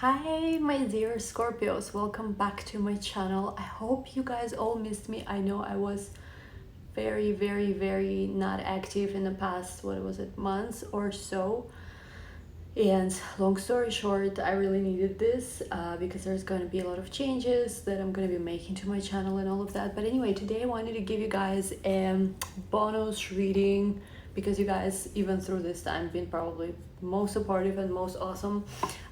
Hi my dear Scorpios, welcome back to my channel. I hope you guys all missed me. I know I was very not active in the past, what was it, months or so. And long story short, I really needed this because there's going to be a lot of changes that I'm going to be making to my channel and all of that. But anyway, today I wanted to give you guys a bonus reading because you guys, even through this time, been probably most supportive and most awesome.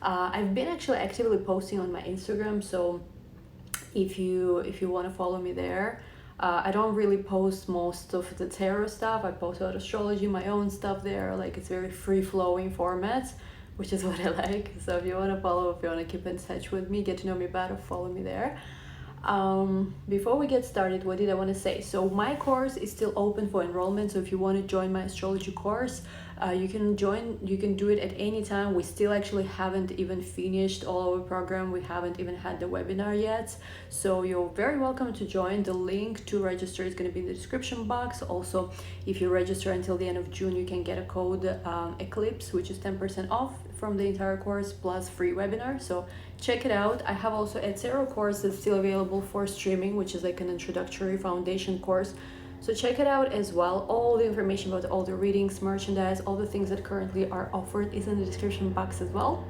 I've been actually actively posting on my Instagram, so if you want to follow me there, I don't really post most of the tarot stuff. I post about astrology, my own stuff there. Like, it's very free-flowing format, which is what I like. So if you want to follow, if you want to keep in touch with me, get to know me better, follow me there. Before we get started, what did I want to say? So my course is still open for enrollment, so if you want to join my astrology course, you can do it at any time. We still actually haven't even finished all our program. We haven't even had the webinar yet, so you're very welcome to join. The link to register is going to be in the description box. Also, if you register until the end of June, you can get a code Eclipse, which is 10% off from the entire course plus free webinar, so check it out. I have also a tarot course that's still available for streaming, which is like an introductory foundation course, so check it out as well. All the information about all the readings, merchandise, all the things that currently are offered is in the description box as well.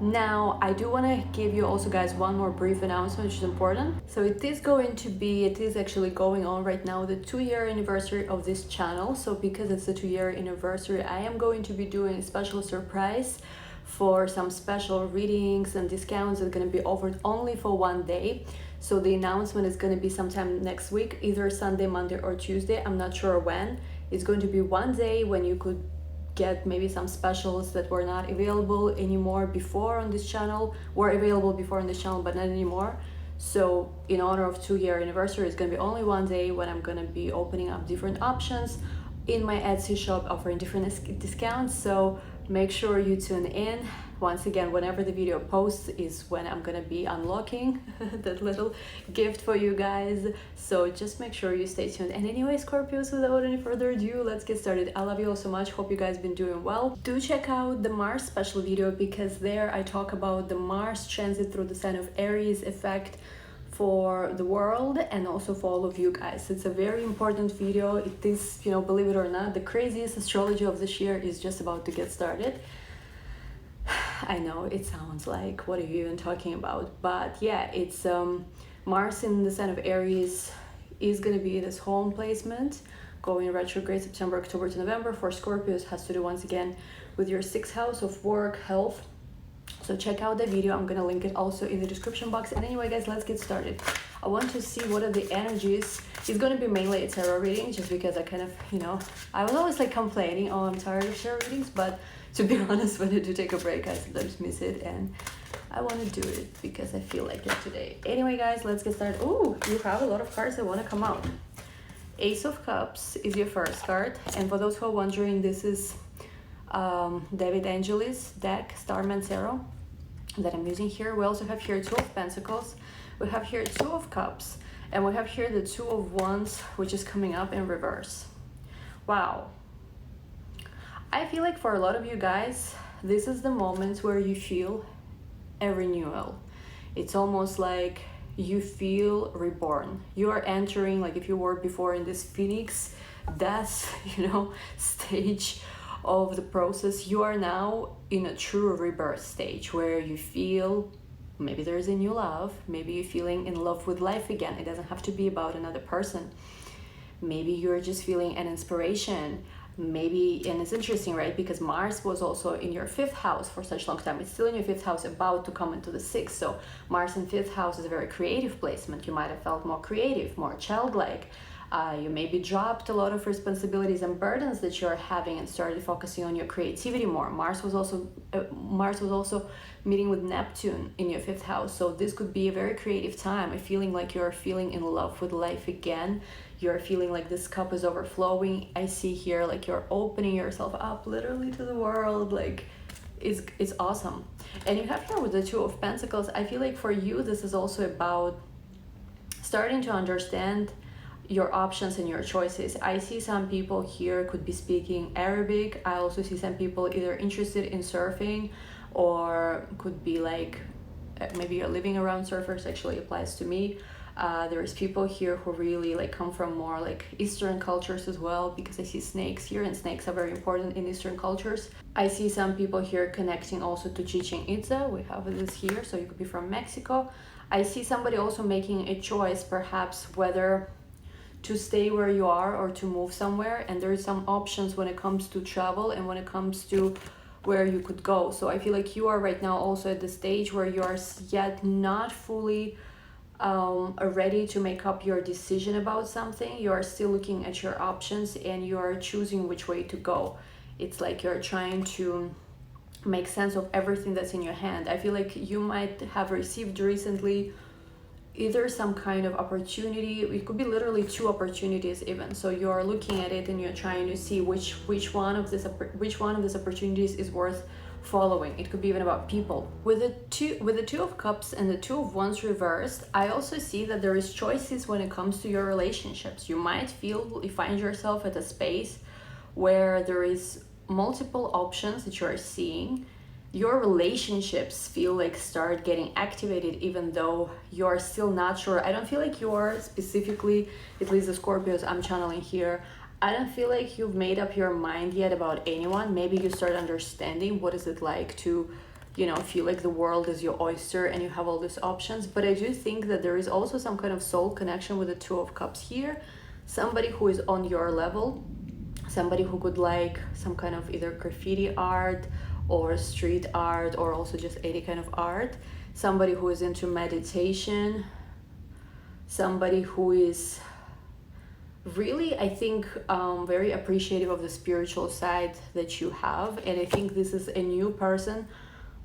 Now, I do want to give you also, guys, one more brief announcement, which is important. So it is actually going on right now, the 2-year anniversary of this channel. So because it's the 2-year anniversary, I am going to be doing a special surprise for some special readings and discounts that are going to be offered only for one day. So the announcement is going to be sometime next week, either Sunday, Monday, or Tuesday. I'm not sure when. It's going to be one day when you could get maybe some specials that were not available anymore before on this channel, were available before on this channel but not anymore. So in honor of 2-year anniversary, it's going to be only one day when I'm going to be opening up different options in my Etsy shop, offering different discounts. So make sure you tune in. Once again, whenever the video posts is when I'm gonna be unlocking that little gift for you guys, so just make sure you stay tuned. And anyway, Scorpios, without any further ado, let's get started. I love you all so much. Hope you guys been doing well. Do check out the Mars special video, because there I talk about the Mars transit through the sign of Aries effect for the world and also for all of you guys. It's a very important video. It is, believe it or not, the craziest astrology of this year is just about to get started. I know it sounds like, what are you even talking about? But yeah, it's Mars in the sign of Aries is going to be this home placement, going retrograde September, October to November. For Scorpios, has to do once again with your 6th house of work, health. So check out the video. I'm gonna link it also in the description box. And anyway, guys, let's get started. I want to see what are the energies. It's gonna be mainly a tarot reading, just because I kind of, I was always like complaining, oh, I'm tired of tarot readings, but to be honest, when I do take a break, I sometimes miss it, and I want to do it because I feel like it today. Anyway, guys, let's get started. Oh, you have a lot of cards that want to come out. Ace of Cups is your first card, and for those who are wondering, this is David Angelis deck, Starman Tarot, that I'm using here. We also have here 2 of Pentacles, we have here 2 of Cups, and we have here the 2 of Wands, which is coming up in reverse. Wow. I feel like for a lot of you guys, this is the moment where you feel a renewal. It's almost like you feel reborn. You are entering, like if you were before in this phoenix death, stage of the process, you are now in a true rebirth stage where you feel maybe there's a new love, maybe you're feeling in love with life again. It doesn't have to be about another person. Maybe you're just feeling an inspiration. Maybe, and it's interesting, right? Because Mars was also in your 5th house for such a long time. It's still in your 5th house, about to come into the 6th. So Mars in 5th house is a very creative placement. You might have felt more creative, more childlike. You maybe dropped a lot of responsibilities and burdens that you're having and started focusing on your creativity more. Mars was also meeting with Neptune in your 5th house, so this could be a very creative time. A feeling like you're feeling in love with life again. You're feeling like this cup is overflowing. I see here like you're opening yourself up literally to the world. Like, it's awesome. And you have here with the 2 of Pentacles, I feel like for you this is also about starting to understand your options and your choices. I see some people here could be speaking Arabic. I also see some people either interested in surfing, or could be like maybe you're living around surfers. Actually applies to me. There's people here who really like come from more like Eastern cultures as well, because I see snakes here, and snakes are very important in Eastern cultures. I see some people here connecting also to Chichen Itza. We have this here, so you could be from Mexico. I see somebody also making a choice, perhaps whether to stay where you are or to move somewhere, and there's some options when it comes to travel and when it comes to where you could go. So I feel like you are right now also at the stage where you are yet not fully ready to make up your decision about something. You are still looking at your options and you are choosing which way to go. It's like you're trying to make sense of everything that's in your hand. I feel like you might have received recently either some kind of opportunity. It could be literally two opportunities even. So you're looking at it and you're trying to see which one of these opportunities is worth following. It could be even about people. With the two of cups and the two of wands reversed, I also see that there is choices when it comes to your relationships. You might find yourself at a space where there is multiple options that you are seeing. Your relationships feel like start getting activated, even though you're still not sure. I don't feel like you're specifically, at least the Scorpios I'm channeling here, I don't feel like you've made up your mind yet about anyone. Maybe you start understanding what is it like to, feel like the world is your oyster and you have all these options. But I do think that there is also some kind of soul connection with the two of cups here. Somebody who is on your level, somebody who could like some kind of either graffiti art or street art, or also just any kind of art. Somebody who is into meditation, somebody who is really, I think, very appreciative of the spiritual side that you have. And I think this is a new person.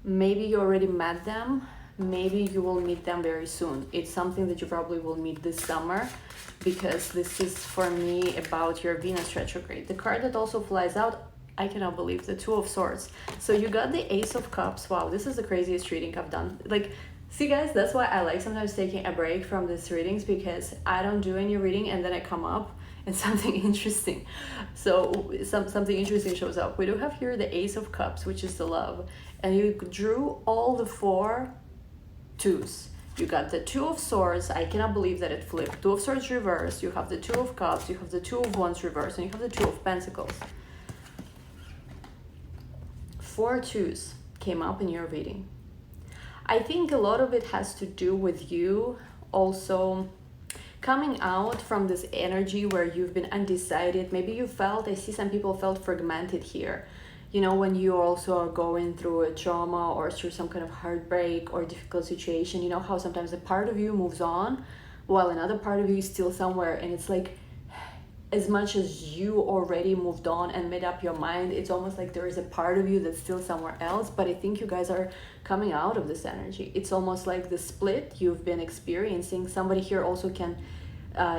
Maybe you already met them, maybe you will meet them very soon. It's something that you probably will meet this summer, because this is for me about your Venus retrograde. The card that also flies out, I cannot believe, the Two of Swords. So you got the Ace of Cups. Wow, this is the craziest reading I've done. Like, see guys, that's why I like sometimes taking a break from these readings, because I don't do any reading and then I come up and something interesting. So something interesting shows up. We do have here the Ace of Cups, which is the love. And you drew all the 4 twos. You got the Two of Swords. I cannot believe that it flipped. Two of Swords reversed. You have the Two of Cups. You have the Two of Wands reversed. And you have the Two of Pentacles. 4 twos came up in your reading. I think a lot of it has to do with you also coming out from this energy where you've been undecided. Maybe you felt, I see some people felt fragmented here. When you also are going through a trauma or through some kind of heartbreak or difficult situation, how sometimes a part of you moves on while another part of you is still somewhere. And it's like, as much as you already moved on and made up your mind, it's almost like there is a part of you that's still somewhere else. But I think you guys are coming out of this energy. It's almost like the split you've been experiencing. Somebody here also can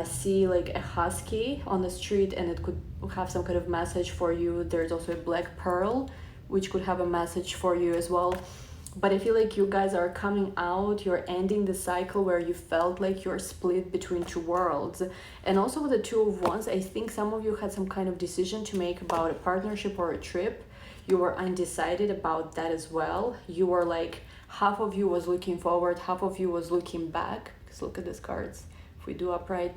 see like a husky on the street, and it could have some kind of message for you. There's also a black pearl, which could have a message for you as well. But I feel like you guys are coming out, you're ending the cycle where you felt like you're split between two worlds. And also with the Two of Wands, I think some of you had some kind of decision to make about a partnership or a trip. You were undecided about that as well. You were like, half of you was looking forward, half of you was looking back. Because look at these cards, if we do upright.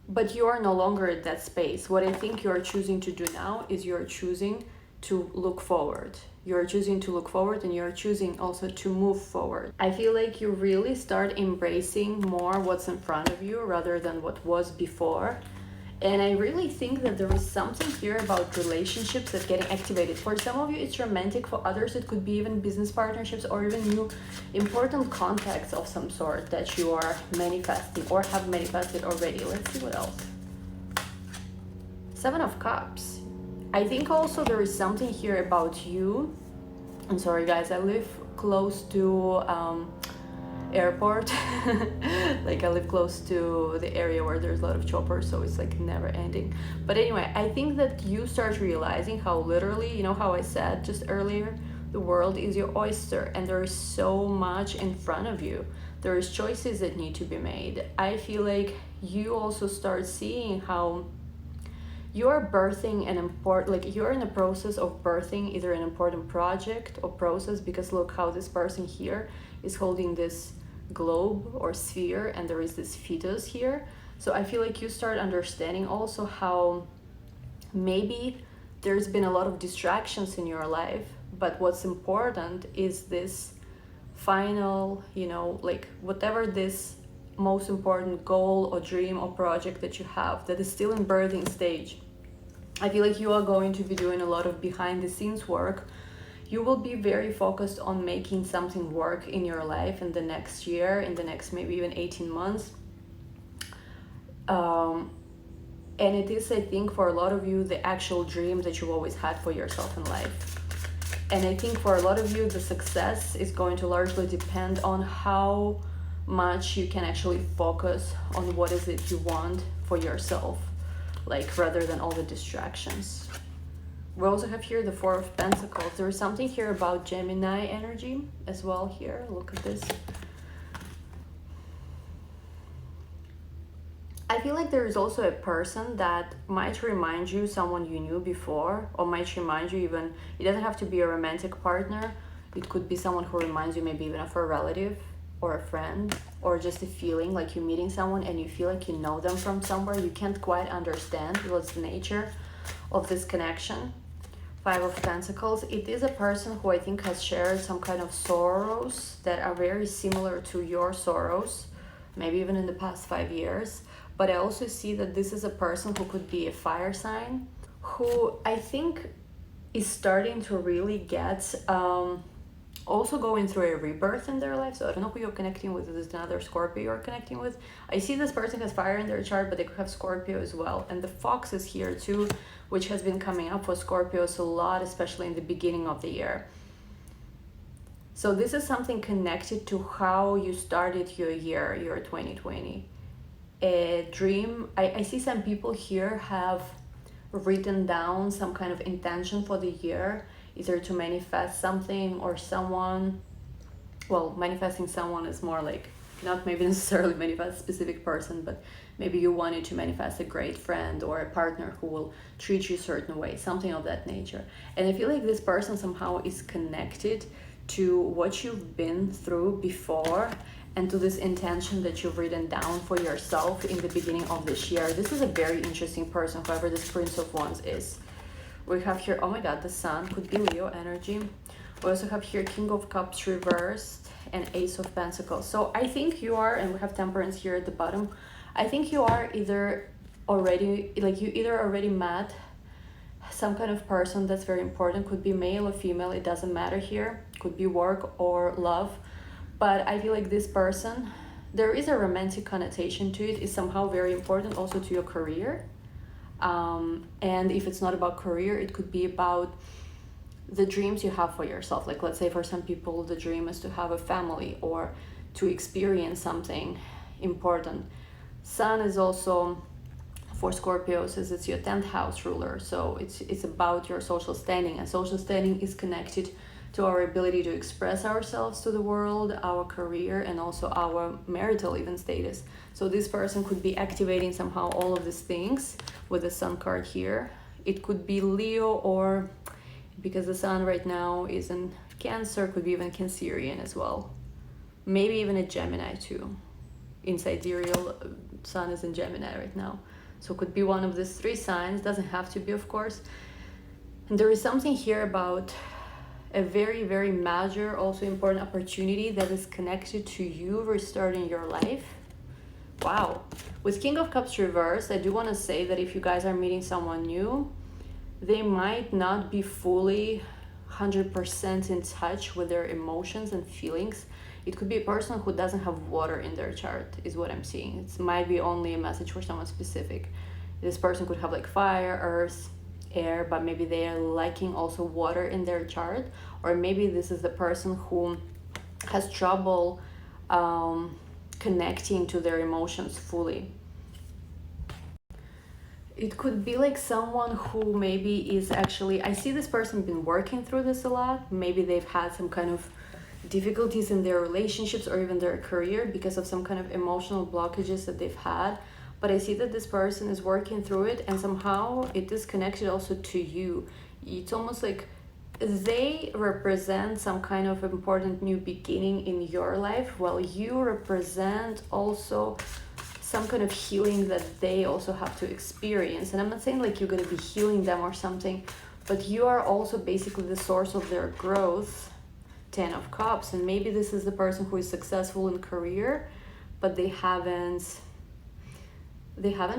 But you are no longer at that space. What I think you're choosing to do now is you're choosing to look forward. You're choosing to look forward, and you're choosing also to move forward. I feel like you really start embracing more what's in front of you rather than what was before. And I really think that there is something here about relationships that getting activated. For some of you, it's romantic. For others, it could be even business partnerships or even new important contacts of some sort that you are manifesting or have manifested already. Let's see what else. 7 of Cups. I think also there is something here about you. I'm sorry guys, I live close to airport. Like I live close to the area where there's a lot of choppers, so it's like never ending. But anyway, I think that you start realizing how literally, how I said just earlier, the world is your oyster and there is so much in front of you. There is choices that need to be made. I feel like you also start seeing how you are birthing an important, like you're in the process of birthing either an important project or process, because look how this person here is holding this globe or sphere, and there is this fetus here. So I feel like you start understanding also how maybe there's been a lot of distractions in your life, but what's important is this final, you know, like whatever this most important goal or dream or project that you have that is still in birthing stage. I feel like you are going to be doing a lot of behind the scenes work. You will be very focused on making something work in your life in the next year, in the next maybe even 18 months. And it is, I think, for a lot of you, the actual dream that you've always had for yourself in life. And I think for a lot of you, the success is going to largely depend on how much you can actually focus on what is it you want for yourself, like rather than all the distractions. We also have here the Four of Pentacles. There is something here about Gemini energy as well here. Look at this. I feel like there is also a person that might remind you someone you knew before, or might remind you even, it doesn't have to be a romantic partner. It could be someone who reminds you maybe even of a relative or a friend, or just a feeling like you're meeting someone and you feel like you know them from somewhere. You can't quite understand what's the nature of this connection. Five of Pentacles. It is a person who I think has shared some kind of sorrows that are very similar to your sorrows, maybe even in the past 5 years. But I also see that this is a person who could be a fire sign, who I think is starting to really get, also going through a rebirth in their life. So I don't know who you're connecting with. This is another Scorpio you're connecting with. I see this person has fire in their chart, but they could have Scorpio as well. And the fox is here too, which has been coming up for Scorpios a lot, especially in the beginning of the year. So this is something connected to how you started your year, your 2020. A dream. I see some people here have written down some kind of intention for the year, either to manifest something or someone. Well, manifesting someone is more like not maybe necessarily manifest a specific person, but maybe you wanted to manifest a great friend or a partner who will treat you a certain way, something of that nature. And I feel like this person somehow is connected to what you've been through before, and to this intention that you've written down for yourself in the beginning of this year. This is a very interesting person, whoever this Prince of Wands is. We have here, oh my god, the Sun, could be Leo energy. We also have here King of Cups reversed and Ace of Pentacles. So I think you are, and we have Temperance here at the bottom, I think you are either already, like you either already met some kind of person that's very important, could be male or female, it doesn't matter here, could be work or love. But I feel like this person, there is a romantic connotation to it, is somehow very important also to your career. And if it's not about career, it could be about the dreams you have for yourself. Like let's say for some people, the dream is to have a family or to experience something important. Sun is also, for Scorpios, is it's your 10th house ruler. So it's about your social standing, and social standing is connected to our ability to express ourselves to the world, our career, and also our marital even status. So this person could be activating somehow all of these things with the Sun card here. It could be Leo, or because the Sun right now is in Cancer, could be even Cancerian as well. Maybe even a Gemini too. In sidereal, Sun is in Gemini right now. So it could be one of these three signs, doesn't have to be, of course. And there is something here about a very, very major, also important opportunity that is connected to you restarting your life. Wow. With King of Cups reversed, I do want to say that if you guys are meeting someone new, they might not be fully 100% in touch with their emotions and feelings. It could be a person who doesn't have water in their chart, is what I'm seeing. It might be only a message for someone specific. This person could have like fire, earth, air, but maybe they are lacking also water in their chart. Or maybe this is the person who has trouble connecting to their emotions fully. It could be like someone who maybe is actually, I see this person been working through this a lot. Maybe they've had some kind of difficulties in their relationships or even their career because of some kind of emotional blockages that they've had. but I see that this person is working through it, and somehow it is connected also to you. It's almost like they represent some kind of important new beginning in your life, while you represent also some kind of healing that they also have to experience. And I'm not saying like you're going to be healing them or something, but you are also basically the source of their growth. 10 of Cups, and maybe this is the person who is successful in career, but they haven't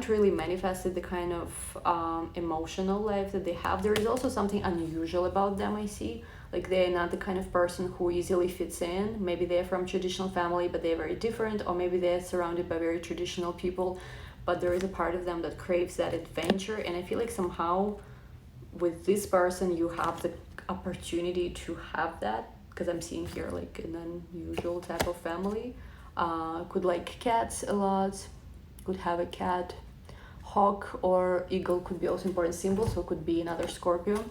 really manifested the kind of emotional life that they have. There is also something unusual about them, I see. Like they're not the kind of person who easily fits in. Maybe they're from traditional family, but they're very different, or maybe they're surrounded by very traditional people, but there is a part of them that craves that adventure. And I feel like somehow with this person you have the opportunity to have that, because I'm seeing here like an unusual type of family. Could like cats a lot, could have a cat. Hawk or eagle could be also important symbol, so it could be another Scorpio.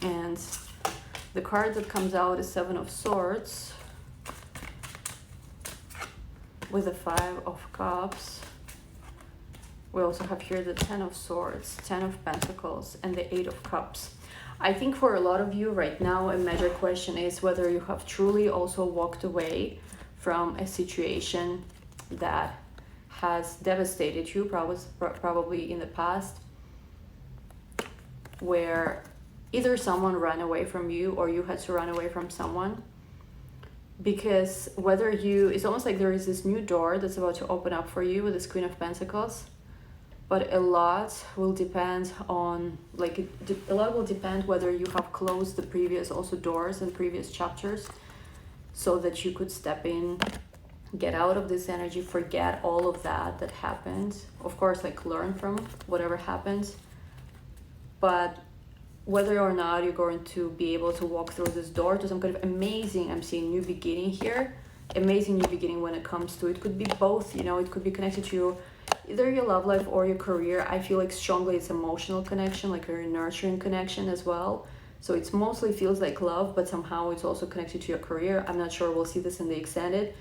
And the card that comes out is 7 of Swords with the 5 of Cups. We also have here the 10 of Swords, 10 of Pentacles, and the 8 of Cups. I think for a lot of you right now, a major question is whether you have truly also walked away from a situation that has devastated you, probably in the past, where either someone ran away from you or you had to run away from someone. Because whether you, it's almost like there is this new door that's about to open up for you with this Queen of Pentacles. But a lot will depend on, like, a lot will depend whether you have closed the previous also doors and previous chapters, so that you could step in, get out of this energy, forget all of that happened. Of course, like, learn from whatever happened. But whether or not you're going to be able to walk through this door to some kind of amazing, I'm seeing new beginning here, amazing new beginning when it comes to, it could be both, you know, it could be connected to either your love life or your career. I feel like strongly it's emotional connection, like a very nurturing connection as well. So it's mostly feels like love, but somehow it's also connected to your career. I'm not sure, we'll see this in the extended.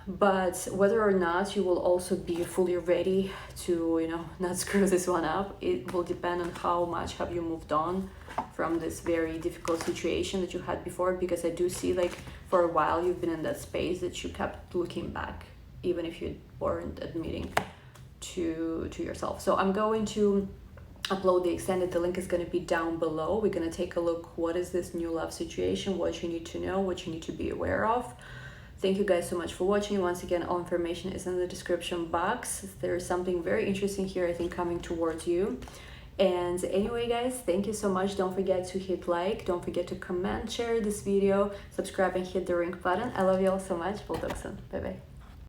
But whether or not you will also be fully ready to, you know, not screw this one up, it will depend on how much have you moved on from this very difficult situation that you had before. Because I do see like for a while you've been in that space that you kept looking back, even if you weren't admitting to yourself. So I'm going to upload the extended. The link is going to be down below. We're going to take a look, what is this new love situation, what you need to know, what you need to be aware of. Thank you guys so much for watching. Once again, all information is in the description box. There is something very interesting here, I think, coming towards you. And anyway, guys, thank you so much. Don't forget to hit like, don't forget to comment, share this video, subscribe, and hit the ring button. I love you all so much. We'll talk soon. Bye bye.